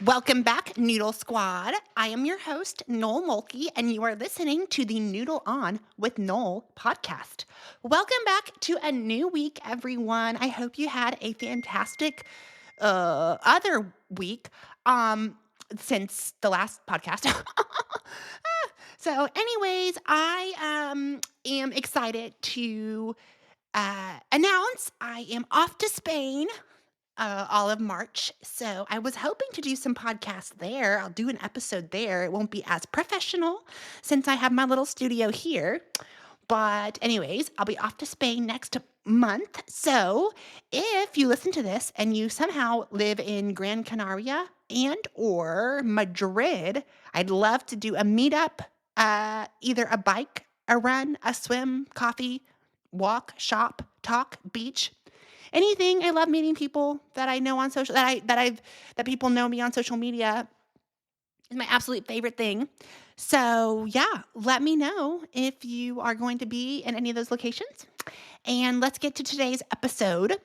Welcome back, Noodle Squad. I am your host, Noel Mulkey, and you are listening to the Noodle On with Noel podcast. Welcome back to a new week, everyone. I hope you had a fantastic other week since the last podcast. So, anyways, I am excited to announce I am off to Spain all of March. So I was hoping to do some podcasts there. I'll do an episode there. It won't be as professional since I have my little studio here. But, anyways, I'll be off to Spain next month. So if you listen to this and you somehow live in Gran Canaria and or Madrid, I'd love to do a meetup, either a bike, a run, a swim, coffee, walk, shop, talk, beach. Anything. I love meeting people that I know on social that people know me on social media is my absolute favorite thing. So, yeah, let me know if you are going to be in any of those locations. And let's get to today's episode,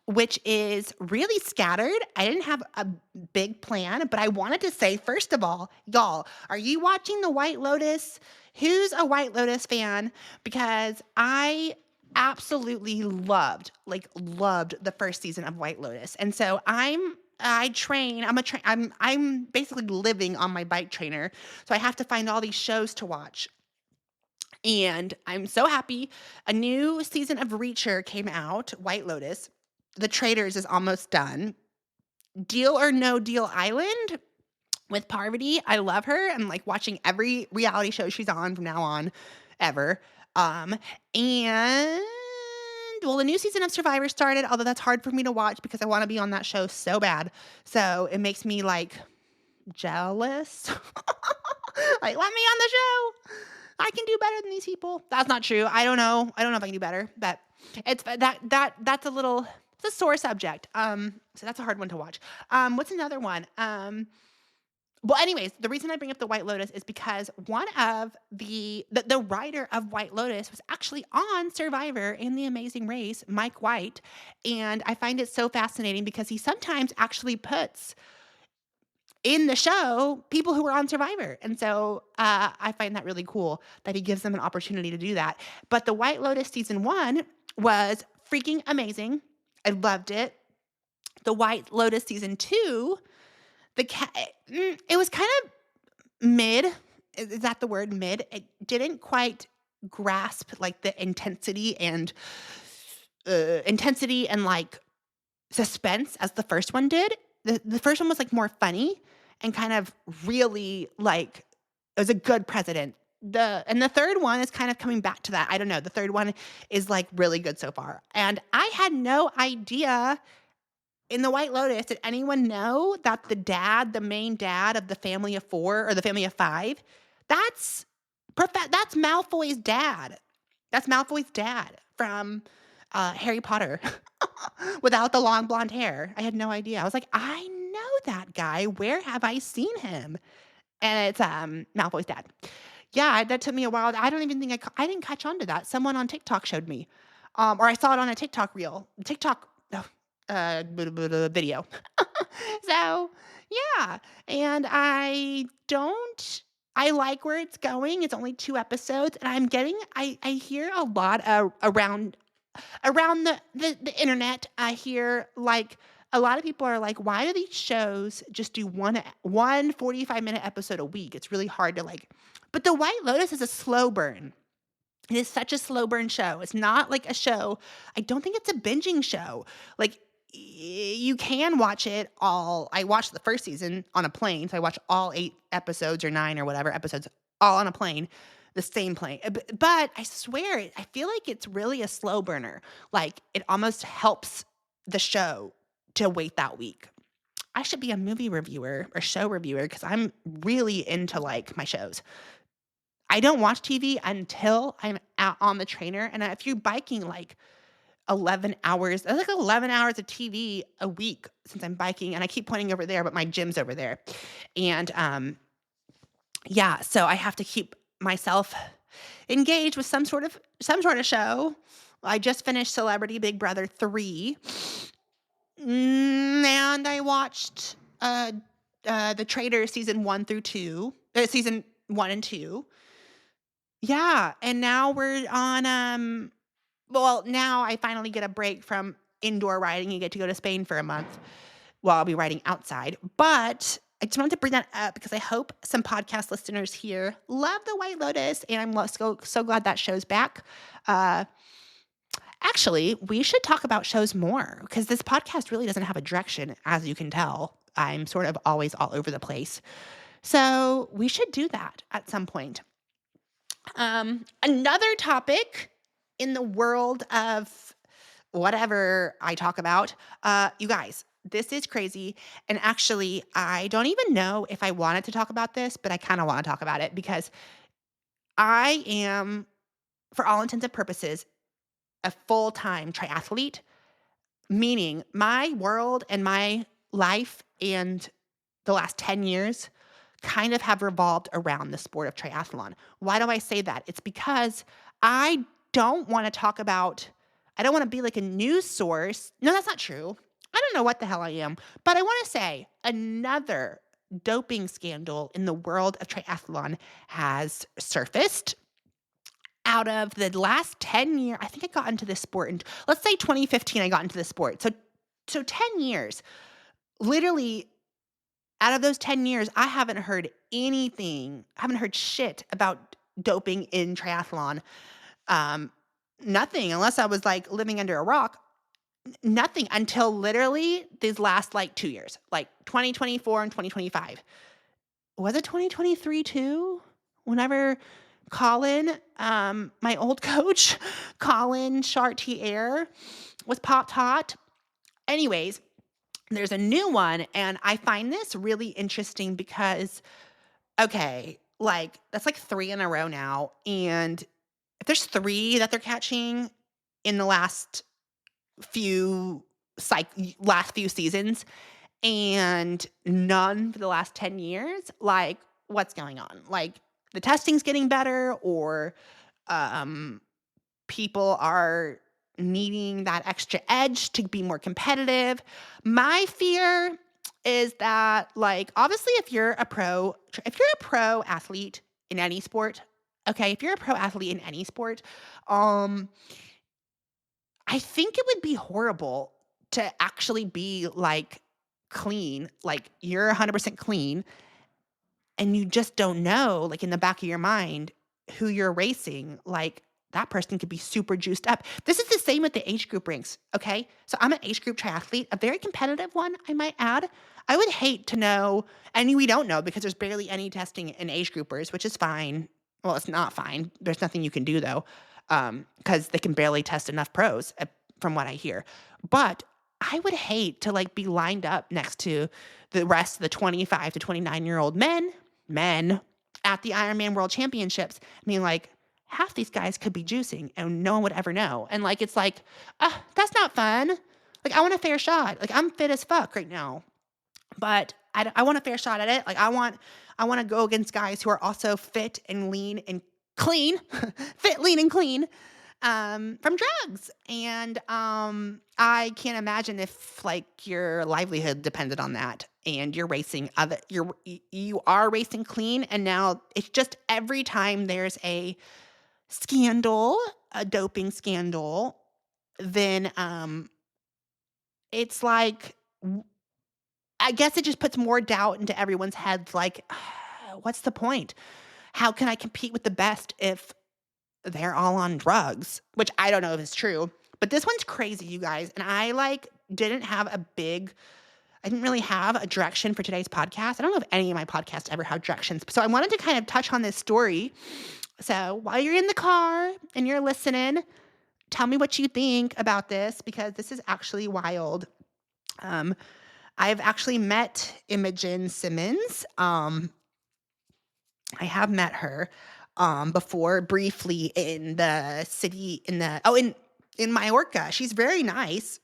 which is really scattered. I didn't have a big plan, but I wanted to say, first of all, y'all, are you watching the White Lotus? Who's a White Lotus fan? Because I absolutely loved the first season of White Lotus. And so I'm basically living on my bike trainer. So I have to find all these shows to watch. And I'm so happy. A new season of Reacher came out, White Lotus. The Traders is almost done. Deal or No Deal Island with Parvati. I love her. I'm like watching every reality show she's on from now on, ever. And well, the new season of Survivor started, although that's hard for me to watch because I want to be on that show so bad. So it makes me like jealous. Like, let me on the show. I can do better than these people. That's not true. I don't know if I can do better, but it's that's it's a sore subject. So that's a hard one to watch. What's another one? Well, anyways, the reason I bring up the White Lotus is because one of the writer of White Lotus was actually on Survivor in The Amazing Race, Mike White, and I find it so fascinating because he sometimes actually puts in the show people who are on Survivor, and so I find that really cool that he gives them an opportunity to do that. But the White Lotus season 1 was freaking amazing. I loved it. The White Lotus season 2. It was kind of mid. Is that the word, mid? It didn't quite grasp like the intensity and like suspense as the first one did. The first one was like more funny and kind of really like it was a good president. The third one is kind of coming back to that. I don't know. The third one is like really good so far. And I had no idea. In the White Lotus, did anyone know that the main dad of the family of 4 or the family of 5, that's Malfoy's dad. That's Malfoy's dad from Harry Potter without the long blonde hair. I had no idea. I was like, I know that guy. Where have I seen him? And it's Malfoy's dad. Yeah, that took me a while. I don't even think I didn't catch on to that. Someone on TikTok showed me, or I saw it on a TikTok reel. Video. So, yeah, and I like where it's going. It's only 2 episodes, and I hear a lot around the internet. I hear, like, a lot of people are like, "Why do these shows just do one 45-minute episode a week? It's really hard to, like." But The White Lotus is a slow burn. It is such a slow burn show. It's not like a show. I don't think it's a binging show. Like, you can watch it all. I watched the first season on a plane, so I watched all 8 episodes or 9 or whatever episodes all on a plane, the same plane. But I swear, I feel like it's really a slow burner. Like, it almost helps the show to wait that week. I should be a movie reviewer or show reviewer because I'm really into, like, my shows. I don't watch TV until I'm out on the trainer, and if you're biking, like, 11 hours. That's like 11 hours of TV a week since I'm biking, and I keep pointing over there, but my gym's over there. And yeah, so I have to keep myself engaged with some sort of show. I just finished Celebrity Big Brother 3, and I watched the Traitors season 1 and 2. Yeah, and now we're on, well, now I finally get a break from indoor riding and get to go to Spain for a month. Well, I'll be riding outside, but I just wanted to bring that up because I hope some podcast listeners here love the White Lotus, and I'm so glad that show's back. Uh, Actually, we should talk about shows more because this podcast really doesn't have a direction, as you can tell. I'm sort of always all over the place. So we should do that at some point. Another topic in the world of whatever I talk about, you guys, this is crazy. And actually, I don't even know if I wanted to talk about this, but I kind of want to talk about it because I am, for all intents and purposes, a full-time triathlete, meaning my world and my life and the last 10 years kind of have revolved around the sport of triathlon. Why do I say that? It's because I don't want to talk about, I don't want to be like a news source. No, that's not true. I don't know what the hell I am, but I want to say another doping scandal in the world of triathlon has surfaced. Out of the last 10 years, I think I got into this sport in, let's say 2015, I got into this sport. So 10 years, literally out of those 10 years, I haven't heard shit about doping in triathlon. Nothing, unless I was like living under a rock. Nothing until literally these last like 2 years, like 2024 and 2025. Was it 2023 too? Whenever Colin, my old coach, Colin Chartier, was popped hot. Anyways, there's a new one, and I find this really interesting because, okay, like that's like 3 in a row now, and if there's 3 that they're catching in the last few seasons, and none for the last 10 years, like what's going on? Like the testing's getting better, or people are needing that extra edge to be more competitive. My fear is that, like, obviously if you're a pro athlete in any sport, okay, if you're a pro athlete in any sport, I think it would be horrible to actually be like clean, like you're 100% clean, and you just don't know, like in the back of your mind, who you're racing. Like that person could be super juiced up. This is the same with the age group ranks, okay? So I'm an age group triathlete, a very competitive one, I might add. I would hate to know, and we don't know because there's barely any testing in age groupers, which is fine. Well, it's not fine. There's nothing you can do though, because they can barely test enough pros, from what I hear. But I would hate to like be lined up next to the rest of the 25 to 29-year-old men at the Ironman World Championships. I mean, like, half these guys could be juicing and no one would ever know. And like, it's like, that's not fun. Like, I want a fair shot. Like, I'm fit as fuck right now, but I want a fair shot at it. Like, I want to go against guys who are also fit and lean and clean, fit, lean, and clean, from drugs. And I can't imagine if like your livelihood depended on that, and you're racing you are racing clean, and now it's just every time there's a scandal, a doping scandal, then it's like, I guess it just puts more doubt into everyone's heads. Like, what's the point? How can I compete with the best if they're all on drugs? Which I don't know if it's true, but this one's crazy, you guys. And I like I didn't really have a direction for today's podcast. I don't know if any of my podcasts ever have directions. So I wanted to kind of touch on this story. So while you're in the car and you're listening, tell me what you think about this, because this is actually wild. I've actually met Imogen Simmons. I have met her before, briefly, in the city, in Majorca. She's very nice,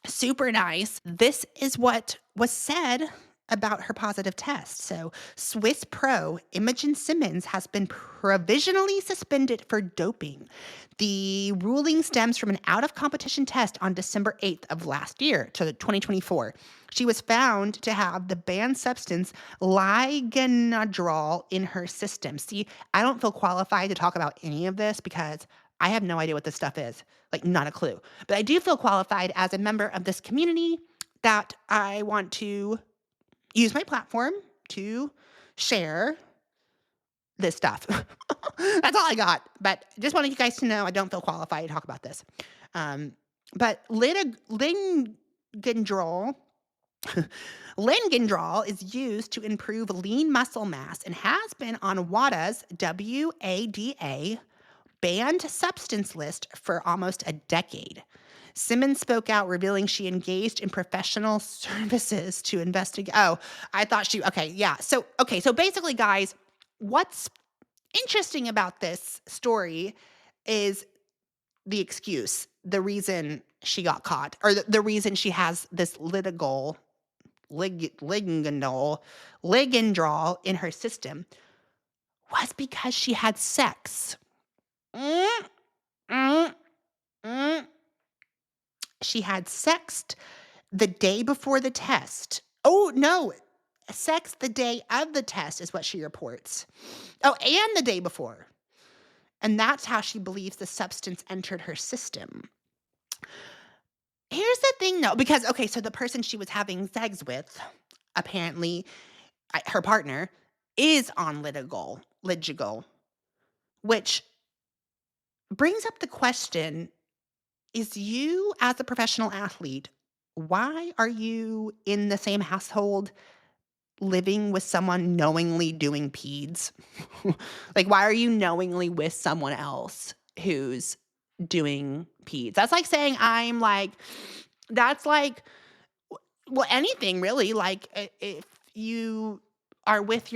super nice. This is what was said about her positive test. So, Swiss pro Imogen Simmons has been provisionally suspended for doping. The ruling stems from an out of competition test on December 8th of last year, to 2024. She was found to have the banned substance ligonadrol in her system. See, I don't feel qualified to talk about any of this because I have no idea what this stuff is. Like, not a clue. But I do feel qualified as a member of this community that I want to use my platform to share this stuff. That's all I got. But just wanted you guys to know I don't feel qualified to talk about this. But Lingendrol Lingendrol is used to improve lean muscle mass and has been on WADA's WADA banned substance list for almost a decade. Simmons spoke out, revealing she engaged in professional services to investigate. Oh, I thought okay, yeah. So basically, guys, what's interesting about this story is the excuse, the reason she got caught, or the reason she has this ligandrol in her system was because she had sex. Mm, mm, mm. She had sex the day before the test. Oh, no. Sex the day of the test is what she reports. Oh, and the day before. And that's how she believes the substance entered her system. Here's the thing, though, because, okay, so the person she was having sex with, apparently, her partner, is on Lidgol, which brings up the question, is you, as a professional athlete, why are you in the same household living with someone knowingly doing peds? Like, why are you knowingly with someone else who's doing peds? That's like saying that's like, well, anything really. Like, if you are with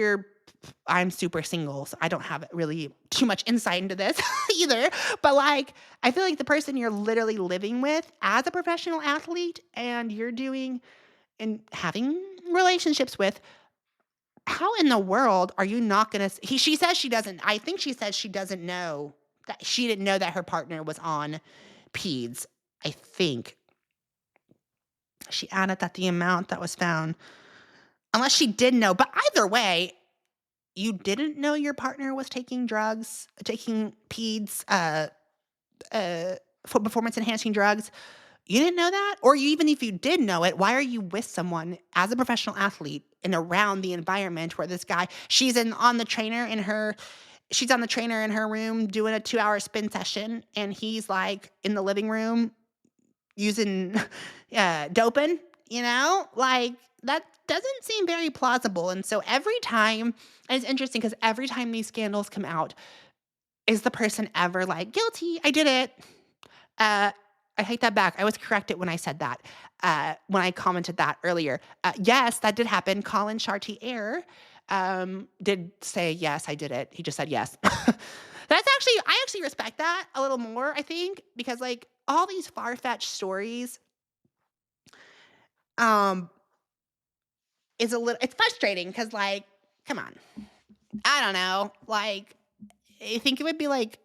I'm super single, so I don't have really too much insight into this either. But like, I feel like the person you're literally living with as a professional athlete and you're doing and having relationships with, how in the world are you not going to, she says she doesn't, I think she says she doesn't know that she didn't know that her partner was on peds. I think she added that the amount that was found, unless she did know, but either way, you didn't know your partner was taking drugs, taking peds, for performance-enhancing drugs. You didn't know that? Or even if you did know it, why are you with someone as a professional athlete and around the environment where this guy, she's on the trainer in her room doing a 2-hour spin session, and he's like in the living room using doping, like that doesn't seem very plausible. And so every time, and it's interesting because every time these scandals come out, is the person ever like, guilty, I did it? I take that back. I was corrected when I said that, when I commented that earlier. Yes, that did happen. Colin Chartier did say, yes, I did it. He just said yes. I actually respect that a little more, I think, because like all these far-fetched stories, it's frustrating because like, come on. I don't know. Like, I think it would be like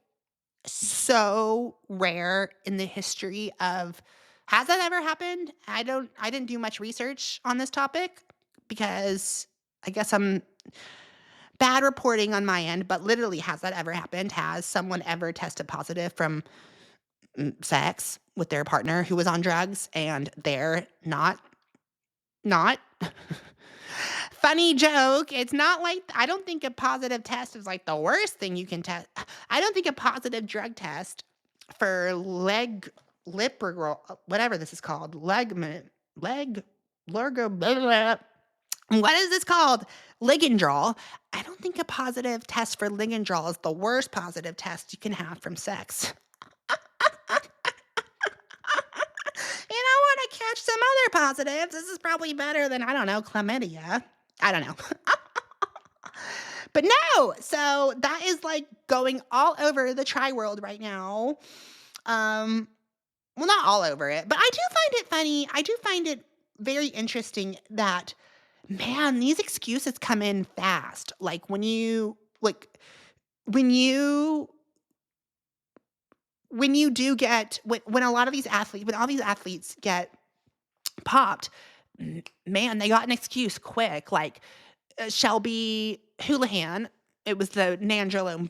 so rare in the history of, has that ever happened? I didn't do much research on this topic because I guess I'm bad reporting on my end, but literally, has that ever happened? Has someone ever tested positive from sex with their partner who was on drugs and they're not? Funny joke. It's not like, I don't think a positive test is like the worst thing you can test. I don't think a positive drug test for whatever this is called, what is this called? Ligandrol. I don't think a positive test for ligandrol is the worst positive test you can have from sex. I want to catch some other positives. This is probably better than, I don't know, chlamydia. I don't know. But no, so that is like going all over the tri-world right now. Well, not all over it, but I do find it funny. I do find it very interesting that Man, these excuses come in fast. When you when you do get when a lot of these athletes when all these athletes get popped, man, they got an excuse quick. Like Shelby Houlihan, it was the nandrolone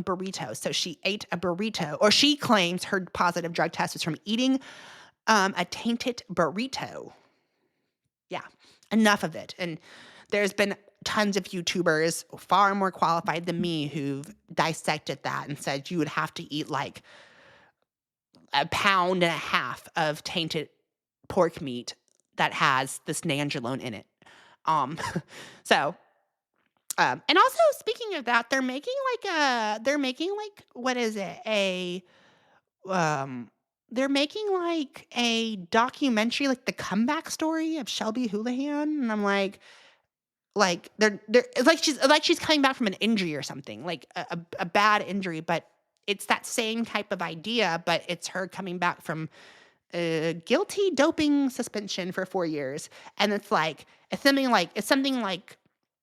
burrito. So she ate a burrito, or she claims her positive drug test was from eating a tainted burrito. Yeah, enough of it. And there's been tons of YouTubers far more qualified than me who've dissected that and said you would have to eat like a pound and a half of tainted pork meat that has this nandrolone in it. Um, so, and also speaking of that, they're making like, what is it? Um, they're making like a documentary, like the comeback story of Shelby Houlihan. And I'm like it's like she's coming back from an injury or something, like a bad injury, but it's that same type of idea, but it's her coming back from a guilty doping suspension for 4 years. And it's something like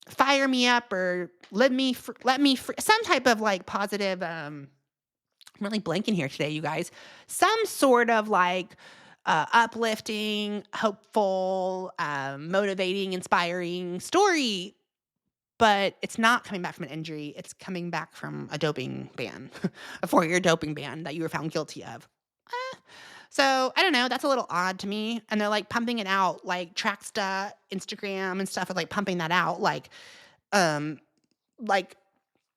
fire me up or let me some type of like positive, I'm really blanking here today, you guys. Some sort of like uplifting, hopeful, motivating, inspiring story, but it's not coming back from an injury. It's coming back from a doping ban, a 4-year doping ban that you were found guilty of. So I don't know. That's a little odd to me. And they're like pumping it out, like Tracksta, Instagram, and stuff are like pumping that out, um, like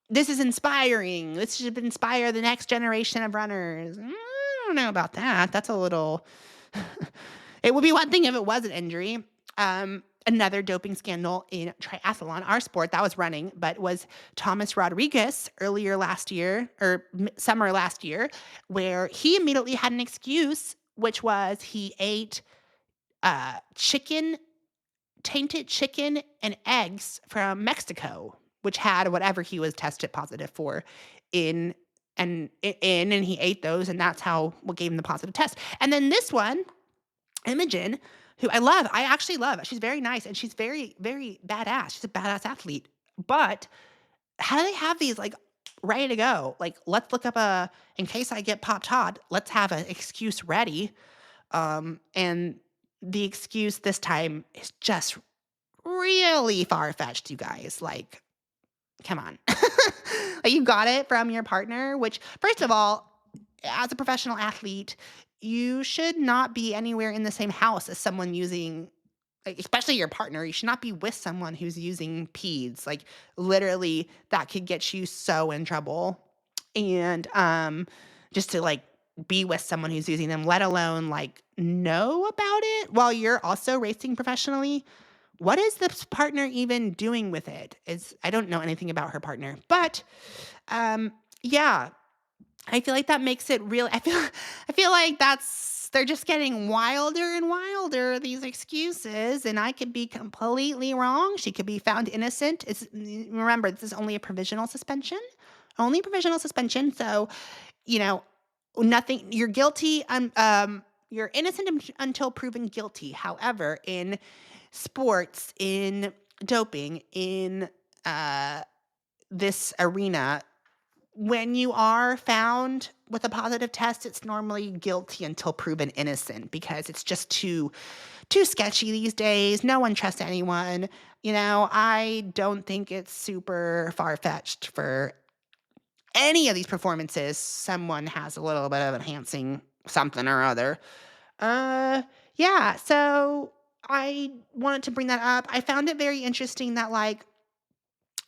this is inspiring. This should inspire the next generation of runners. I don't know about that. That's a little. It would be one thing if it was an injury. Another doping scandal in triathlon, our sport, that was running, but was Thomas Rodriguez earlier last year, or summer last year, where he immediately had an excuse, which was he ate tainted chicken and eggs from Mexico, which had whatever he was tested positive for in, and he ate those, and that's what gave him the positive test. And then this one, Imogen, who I actually love. She's very nice, and she's very, very badass. She's a badass athlete. But how do they have these like ready to go? Like, let's look up in case I get popped hot, let's have an excuse ready. And the excuse this time is just really far-fetched, you guys. Like, come on. Like, you got it from your partner, which, first of all, as a professional athlete, you should not be anywhere in the same house as someone using, like, especially your partner. You should not be with someone who's using peds. Like, literally, that could get you so in trouble. And just to like be with someone who's using them, let alone like know about it while you're also racing professionally. What is this partner even doing with it? I don't know anything about her partner, but yeah, I feel like that makes it real. I feel like they're just getting wilder and wilder, these excuses, and I could be completely wrong. She could be found innocent. Remember, this is only a provisional suspension. Only provisional suspension. So, nothing. You're guilty. You're innocent until proven guilty. However, in sports, in doping, in this arena, when you are found with a positive test, it's normally guilty until proven innocent, because it's just too sketchy these days. No one trusts anyone. I don't think it's super far-fetched for any of these performances. Someone has a little bit of enhancing something or other. Yeah, so I wanted to bring that up. I found it very interesting that, like,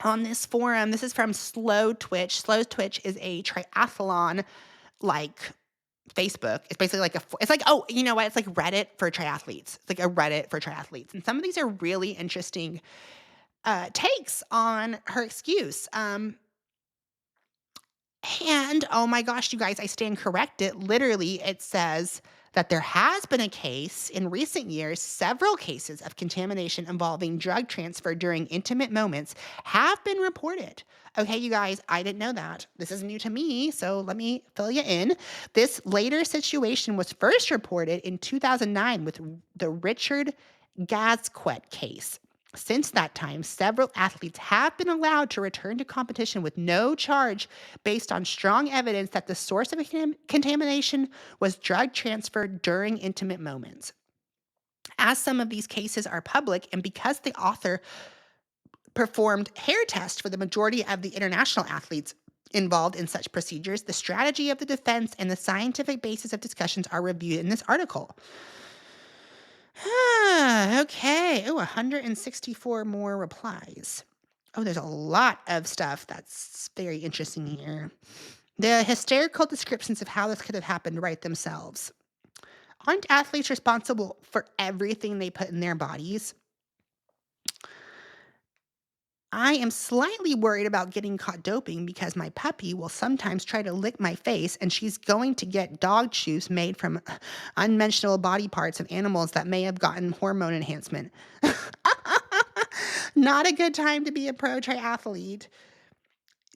on this forum, this is from Slow Twitch. Slow Twitch is a triathlon, like, Facebook. It's basically like it's like, oh, you know what? It's like Reddit for triathletes. It's like a Reddit for triathletes. And some of these are really interesting takes on her excuse. And oh my gosh, you guys, I stand corrected. Literally, it says that there has been a case in recent years, several cases of contamination involving drug transfer during intimate moments have been reported. Okay, you guys, I didn't know that. This is new to me, so let me fill you in. This later situation was first reported in 2009 with the Richard Gasquet case. Since that time, several athletes have been allowed to return to competition with no charge based on strong evidence that the source of contamination was drug transferred during intimate moments. As some of these cases are public, and because the author performed hair tests for the majority of the international athletes involved in such procedures, the strategy of the defense and the scientific basis of discussions are reviewed in this article. Okay. Oh, 164 more replies. Oh, there's a lot of stuff that's very interesting here. The hysterical descriptions of how this could have happened write themselves. Aren't athletes responsible for everything they put in their bodies? I am slightly worried about getting caught doping because my puppy will sometimes try to lick my face, and she's going to get dog chews made from unmentionable body parts of animals that may have gotten hormone enhancement. Not a good time to be a pro triathlete.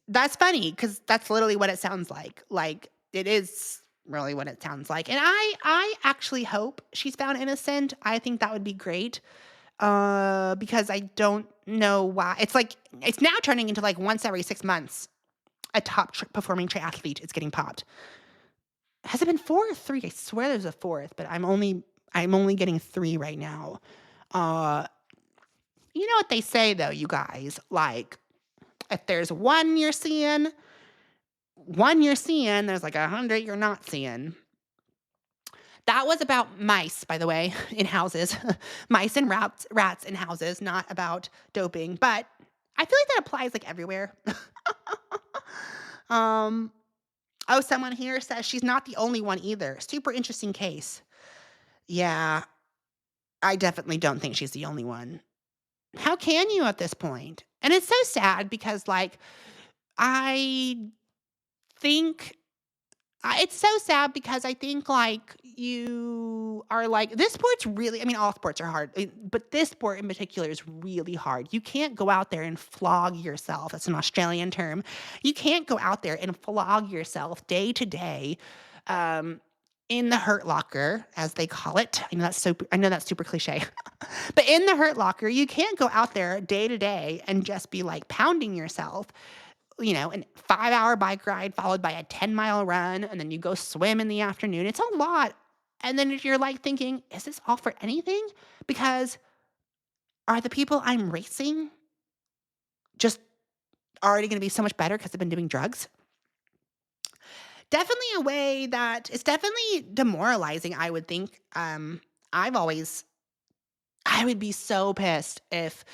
That's funny because that's literally what it sounds like. Like, it is really what it sounds like. And I actually hope she's found innocent. I think that would be great. Because I don't know why. It's now turning into like once every 6 months, a top performing triathlete is getting popped. Has it been 4 or 3? I swear there's a 4th, but I'm only getting 3 right now. You know what they say though, you guys, like, if there's one you're seeing, there's like 100 you're not seeing. That was about mice, by the way, in houses. Mice and rats in houses, not about doping. But I feel like that applies like everywhere. Someone here says she's not the only one either. Super interesting case. Yeah, I definitely don't think she's the only one. How can you at this point? And it's so sad because, like, I think it's so sad because I think, like, you are like, this sport's really, I mean, all sports are hard, but this sport in particular is really hard. You can't go out there and flog yourself. That's an Australian term. You can't go out there and flog yourself day to day, in the hurt locker, as they call it. I know that's super cliche. But in the hurt locker, you can't go out there day to day and just be like pounding yourself. You know, a 5-hour bike ride followed by a 10-mile run, and then you go swim in the afternoon. It's a lot. And then if you're like thinking, is this all for anything? Because are the people I'm racing just already going to be so much better because they've been doing drugs? Definitely a way that it's definitely demoralizing, I would think. I would be so pissed if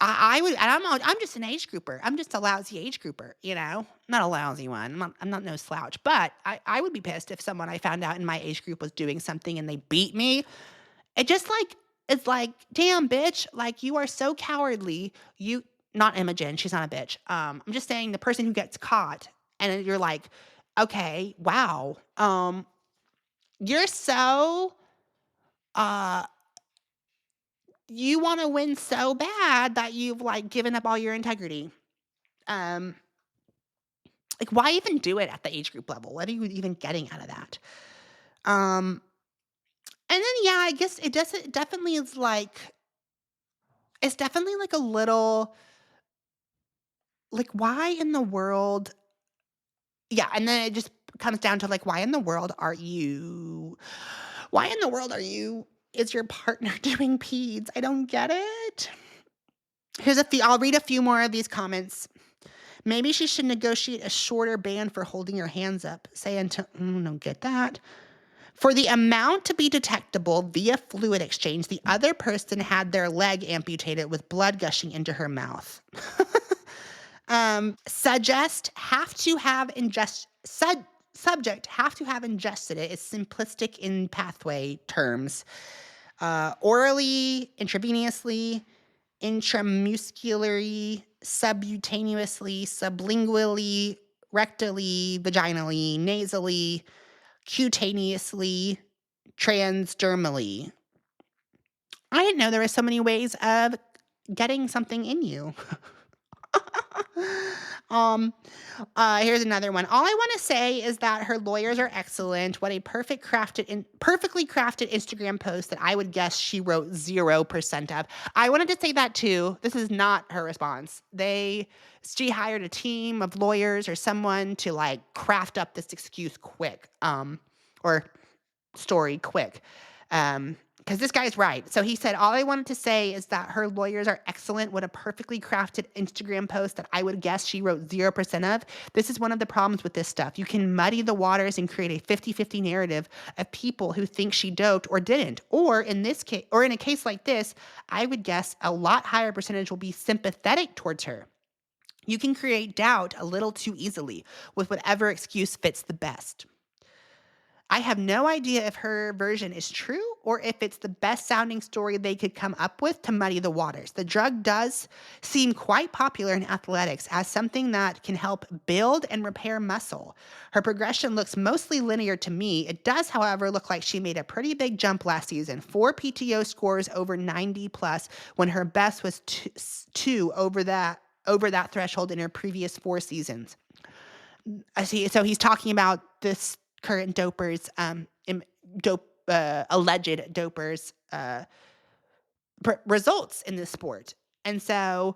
I would, and I'm just an age grouper. I'm just a lousy age grouper, you know? Not a lousy one. I'm not no slouch. But I would be pissed if someone I found out in my age group was doing something and they beat me. It's like, damn, bitch, like, you are so cowardly. Not Imogen, she's not a bitch. I'm just saying the person who gets caught, and you're like, okay, wow. You're so, uh, you want to win so bad that you've like given up all your integrity. Um, like, why even do it at the age group level? What are you even getting out of that? Um, and then yeah, I guess it definitely is like, it's definitely like a little, like, why in the world? Yeah, and then it just comes down to like, why in the world are you? Why in the world are you? Is your partner doing peds? I don't get it. Here's a few. I'll read a few more of these comments. Maybe she should negotiate a shorter ban for holding your hands up. Say until, don't get that. For the amount to be detectable via fluid exchange, the other person had their leg amputated with blood gushing into her mouth. Subject have to have ingested it. It's simplistic in pathway terms. Orally, intravenously, intramuscularly, subcutaneously, sublingually, rectally, vaginally, nasally, cutaneously, transdermally. I didn't know there were so many ways of getting something in you. um, Here's another one. All I want to say is that her lawyers are excellent. What a perfectly crafted Instagram post that I would guess she wrote 0% of. I wanted to say that too. This is not her response. She hired a team of lawyers or someone to like craft up this excuse quick, or story quick. Because this guy's right. So he said, all I wanted to say is that her lawyers are excellent. What a perfectly crafted Instagram post that I would guess she wrote 0% of. This is one of the problems with this stuff. You can muddy the waters and create a 50-50 narrative of people who think she doped or didn't. Or in a case like this, I would guess a lot higher percentage will be sympathetic towards her. You can create doubt a little too easily with whatever excuse fits the best. I have no idea if her version is true or if it's the best sounding story they could come up with to muddy the waters. The drug does seem quite popular in athletics as something that can help build and repair muscle. Her progression looks mostly linear to me. It does, however, look like she made a pretty big jump last season. 4 PTO scores over 90 plus when her best was two over that threshold in her previous 4 seasons. I see. So he's talking about this current dopers, alleged dopers, results in this sport. And so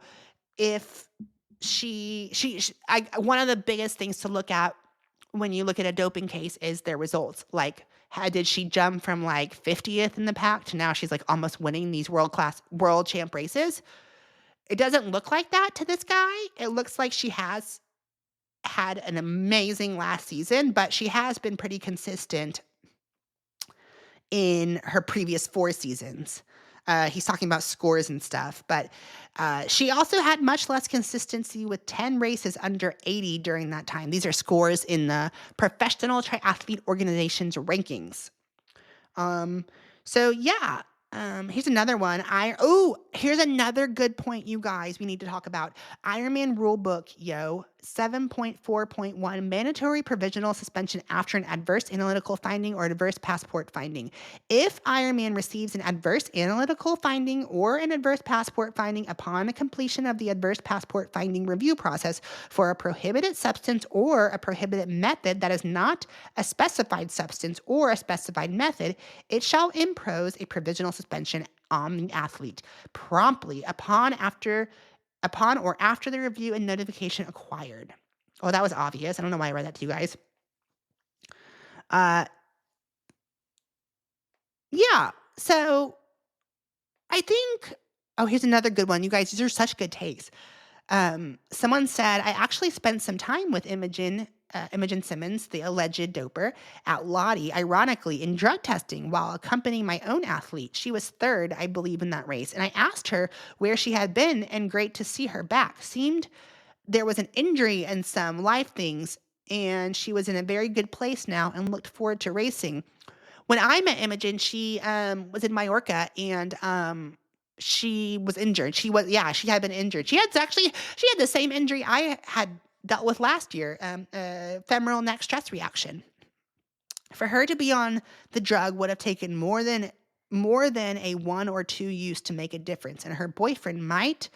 if one of the biggest things to look at when you look at a doping case is their results. Like, did she jump from like 50th in the pack to now she's like almost winning these world champ races? It doesn't look like that to this guy. It looks like she has had an amazing last season, but she has been pretty consistent in her previous 4 seasons. He's talking about scores and stuff, but she also had much less consistency with 10 races under 80 during that time. These are scores in the Professional Triathlete Organization's rankings. So yeah, here's another one. Here's another good point, you guys, we need to talk about. Ironman rulebook, 7.4.1, mandatory provisional suspension after an adverse analytical finding or adverse passport finding. If Ironman receives an adverse analytical finding or an adverse passport finding upon the completion of the adverse passport finding review process for a prohibited substance or a prohibited method that is not a specified substance or a specified method, it shall impose a provisional suspension on the athlete promptly upon or after the review and notification acquired. Oh, that was obvious. I don't know why I read that to you guys. Yeah. So I think, here's another good one. You guys, these are such good takes. Someone said, I actually spent some time with Imogen Simmons, the alleged doper, at Lottie, ironically, in drug testing while accompanying my own athlete. She was 3rd, I believe, in that race. And I asked her where she had been, and great to see her back. Seemed there was an injury and some life things, and she was in a very good place now and looked forward to racing. When I met Imogen, she was in Mallorca, and she was injured. She had been injured. She had the same injury I had dealt with last year, femoral neck stress reaction. For her to be on the drug would have taken more than a 1 or 2 use to make a difference, and her boyfriend might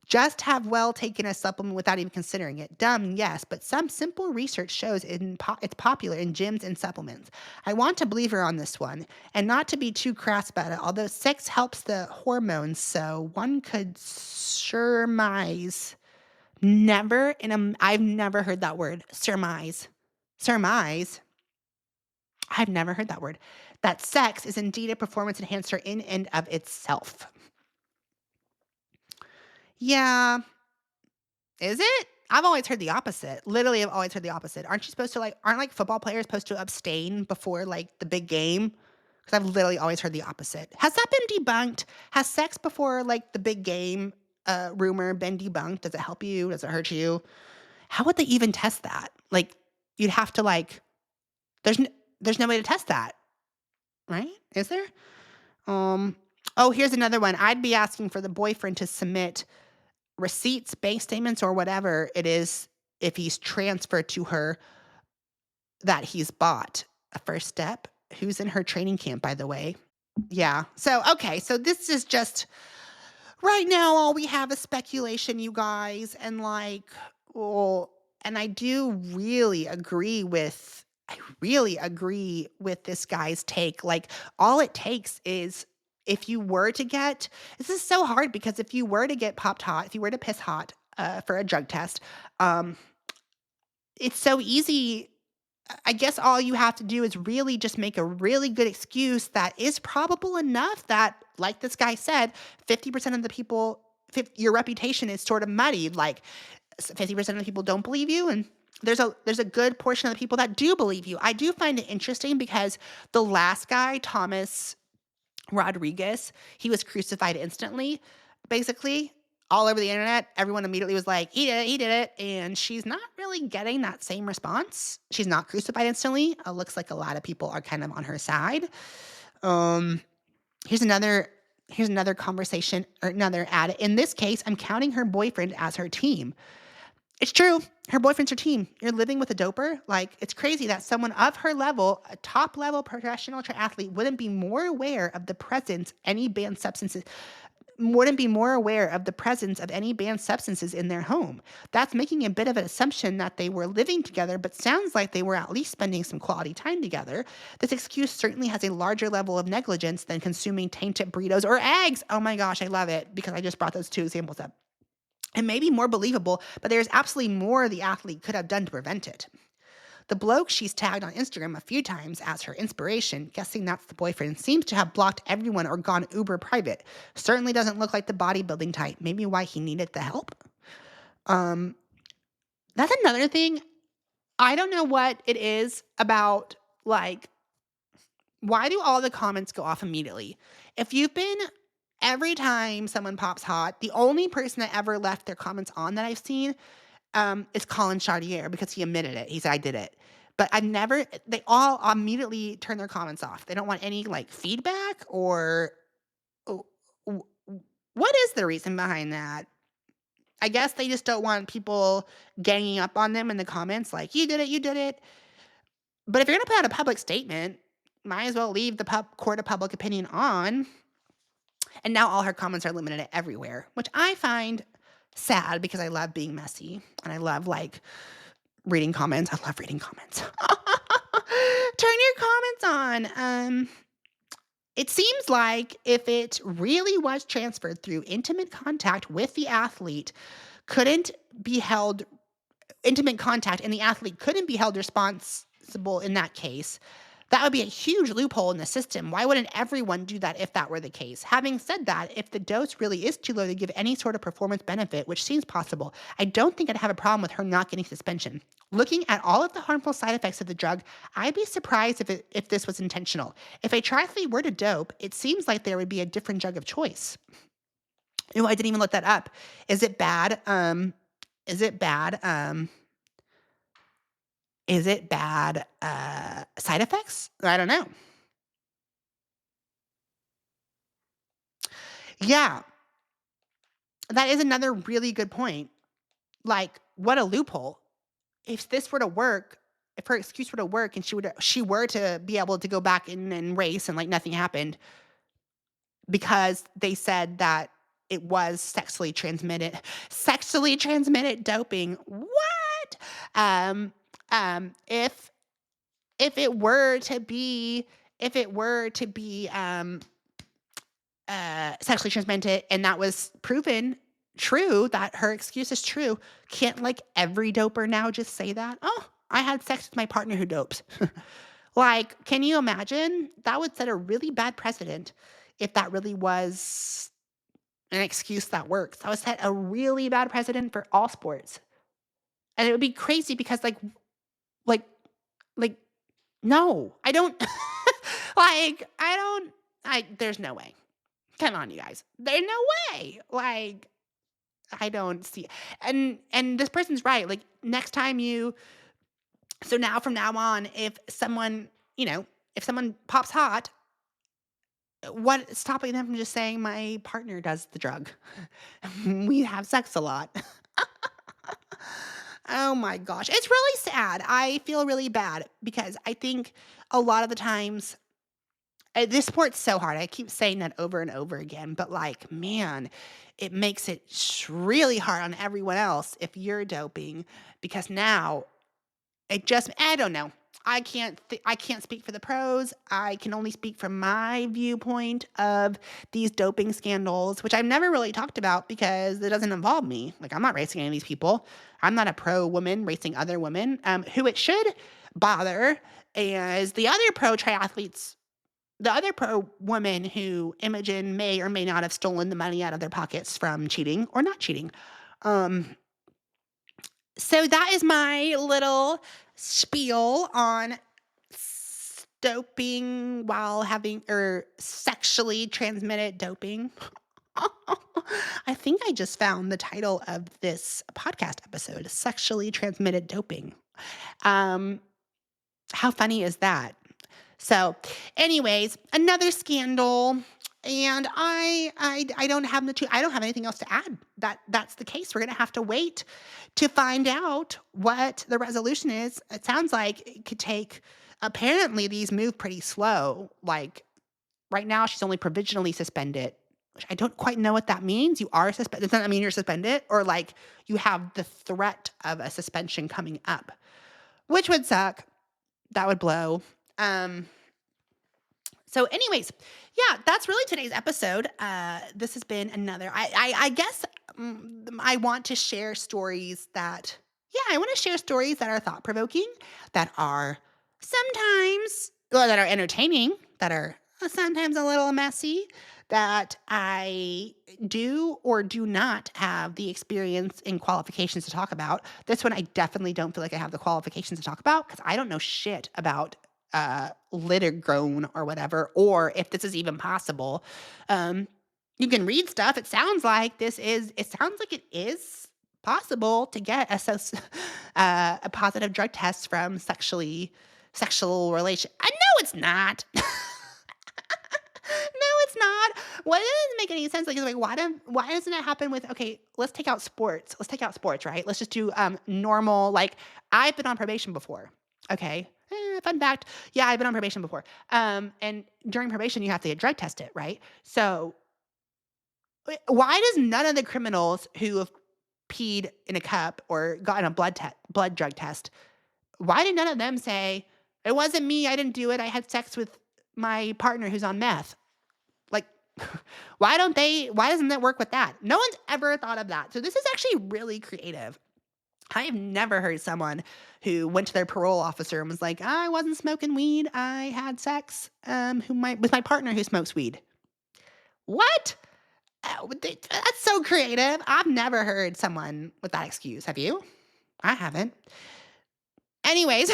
just have taken a supplement without even considering it. Dumb, yes, but some simple research shows it's popular in gyms and supplements. I want to believe her on this one, and not to be too crass about it, although sex helps the hormones, so one could surmise. I've never heard that word. Surmise. I've never heard that word. That sex is indeed a performance enhancer in and of itself. Yeah. Is it? I've always heard the opposite. Literally, I've always heard the opposite. Aren't football players supposed to abstain before like the big game? Because I've literally always heard the opposite. Has that been debunked? Has sex before like the big game rumor been debunked? Does it help you? Does it hurt you? How would they even test that? Like, you'd have to there's no way to test that, right? Is there? Here's another one. I'd be asking for the boyfriend to submit receipts, bank statements, or whatever it is if he's transferred to her that he's bought. A first step. Who's in her training camp, by the way? Yeah. So this is just Right now, all we have is speculation, you guys, and well, and I really agree with this guy's take. Like, all it takes is if you were to get, this is so hard because if you were to get popped hot, if you were to piss hot for a drug test, um, it's so easy. I guess all you have to do is really just make a really good excuse that is probable enough that, like this guy said, 50% of the people, your reputation is sort of muddied. Like 50% of the people don't believe you, and there's a good portion of the people that do believe you. I do find it interesting because the last guy, Thomas Rodriguez, he was crucified instantly, basically. All over the internet, everyone immediately was like, he did it. And she's not really getting that same response. She's not crucified instantly. It looks like a lot of people are kind of on her side. Um, here's another conversation or another ad. In this case, I'm counting her boyfriend as her team. It's true. Her boyfriend's her team. You're living with a doper. Like, it's crazy that someone of her level, a top level professional triathlete, wouldn't be more aware of the presence any banned substances wouldn't be more aware of the presence of any banned substances in their home. That's making a bit of an assumption that they were living together, but sounds like they were at least spending some quality time together. This excuse certainly has a larger level of negligence than consuming tainted burritos or eggs. Oh my gosh, I love it because I just brought those two examples up. It may be more believable, but there's absolutely more the athlete could have done to prevent it. The bloke she's tagged on Instagram a few times as her inspiration, guessing that's the boyfriend, seems to have blocked everyone or gone uber private. Certainly doesn't look like the bodybuilding type. Maybe why he needed the help. Um, that's another thing. I don't know what it is about, like, why do all the comments go off immediately? If you've been, every time someone pops hot, the only person that ever left their comments on that I've seen is Colin Chartier because he admitted it. He said, I did it. But they all immediately turn their comments off. They don't want any like feedback or what is the reason behind that? I guess they just don't want people ganging up on them in the comments like, you did it, you did it. But if you're going to put out a public statement, might as well leave the court of public opinion on. And now all her comments are limited everywhere, which I find sad because I love being messy and I love like reading comments. I love reading comments. Turn your comments on. It seems like if it really was transferred through intimate contact with the athlete, intimate contact and the athlete couldn't be held responsible in that case. That would be a huge loophole in the system. Why wouldn't everyone do that if that were the case? Having said that, if the dose really is too low to give any sort of performance benefit, which seems possible, I don't think I'd have a problem with her not getting suspension. Looking at all of the harmful side effects of the drug, I'd be surprised if this was intentional. If a triathlete were to dope, it seems like there would be a different drug of choice. Oh, I didn't even look that up. Is it bad? Is it bad side effects? I don't know. Yeah, that is another really good point. Like, what a loophole. If this were to work, if her excuse were to work and she were to be able to go back in and race and like nothing happened because they said that it was sexually transmitted doping. What? Um, if it were to be sexually transmitted and that was proven true, that her excuse is true, can't like every doper now just say that? Oh, I had sex with my partner who dopes. Like, can you imagine? That would set a really bad precedent if that really was an excuse that works. That would set a really bad precedent for all sports. And it would be crazy because like, like, no, I don't, there's no way. Come on, you guys. There's no way. Like, I don't see. And this person's right. Like, next time so now from now on, if someone pops hot, what's stopping them from just saying my partner does the drug? We have sex a lot. Oh my gosh. It's really sad. I feel really bad because I think a lot of the times This sport's so hard. I keep saying that over and over again, but like, man, it makes it really hard on everyone else if you're doping because now I don't know. I can't speak for the pros. I can only speak from my viewpoint of these doping scandals, which I've never really talked about because it doesn't involve me. Like I'm not racing any of these people. I'm not a pro woman racing other women. Who it should bother is the other pro triathletes, the other pro woman who Imogen may or may not have stolen the money out of their pockets from cheating or not cheating. Um, so that is my little spiel on doping while having or sexually transmitted doping. I think I just found the title of this podcast episode, Sexually Transmitted Doping. How funny is that? So, anyways, another scandal, and I don't have I don't have anything else to add. That's the case. We're gonna have to wait to find out what the resolution is. It sounds like it could take. Apparently, these move pretty slow. Like right now, she's only provisionally suspended. Which I don't quite know what that means. You are suspended. Does that mean you're suspended, or like you have the threat of a suspension coming up, which would suck. That would blow. So anyways, yeah, that's really today's episode. This has been another, I guess I want to share stories that, I want to share stories that are thought-provoking, that are sometimes, well, that are entertaining, that are sometimes a little messy, that I do or do not have the experience and qualifications to talk about. This one, I definitely don't feel like I have the qualifications to talk about because I don't know shit about litter grown or whatever, or if this is even possible. You can read stuff. It sounds like it is possible to get a positive drug test from sexual relation. No, it's not. No, it's not. What doesn't make any sense? Like why doesn't it happen with, okay, let's take out sports. Let's take out sports, right? Let's just do normal, like I've been on probation before. Okay. Fun fact. Yeah, I've been on probation before. And during probation, you have to get drug tested, right? So why does none of the criminals who have peed in a cup or gotten a blood drug test, why did none of them say, it wasn't me, I didn't do it, I had sex with my partner who's on meth? Like, why doesn't that work with that? No one's ever thought of that. So this is actually really creative. I have never heard someone who went to their parole officer and was like, I wasn't smoking weed. I had sex with my partner who smokes weed. What? That's so creative. I've never heard someone with that excuse. Have you? I haven't. Anyways,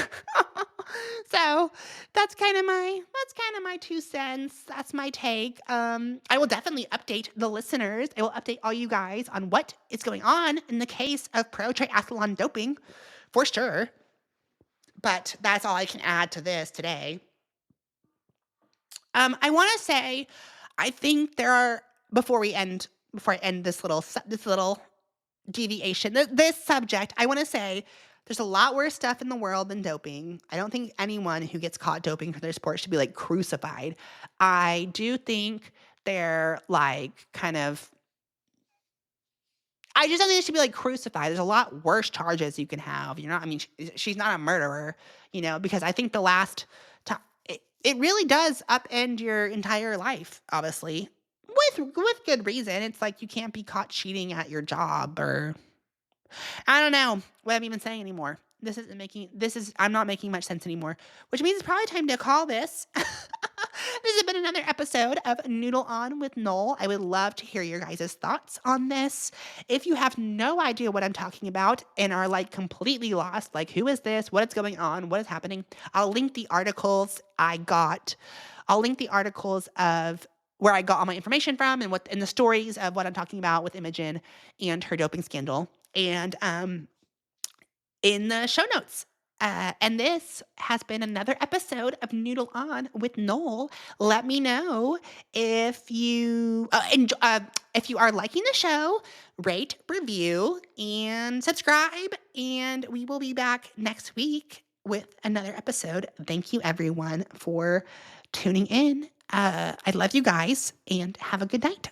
so that's kind of my 2 cents. That's my take. I will definitely update the listeners. I will update all you guys on what is going on in the case of pro triathlon doping, for sure. But that's all I can add to this today. I want to say, I think there are before I end this little deviation, this subject, I want to say there's a lot worse stuff in the world than doping. I don't think anyone who gets caught doping for their sport should be like crucified. I do think they're like I just don't think they should be like crucified. There's a lot worse charges you can have. She's not a murderer, because I think the last time it really does upend your entire life, obviously. With good reason. It's like you can't be caught cheating at your job, or I don't know what I'm even saying anymore. I'm not making much sense anymore, which means it's probably time to call this. This has been another episode of Noodle On with Noel. I would love to hear your guys' thoughts on this. If you have no idea what I'm talking about and are like completely lost, like who is this? What is going on? What is happening? I'll link the articles of where I got all my information from and the stories of what I'm talking about with Imogen and her doping scandal. And in the show notes. And this has been another episode of Noodle On with Noel. Let me know if you are liking the show, rate, review, and subscribe. And we will be back next week with another episode. Thank you, everyone, for tuning in. I love you guys and have a good night.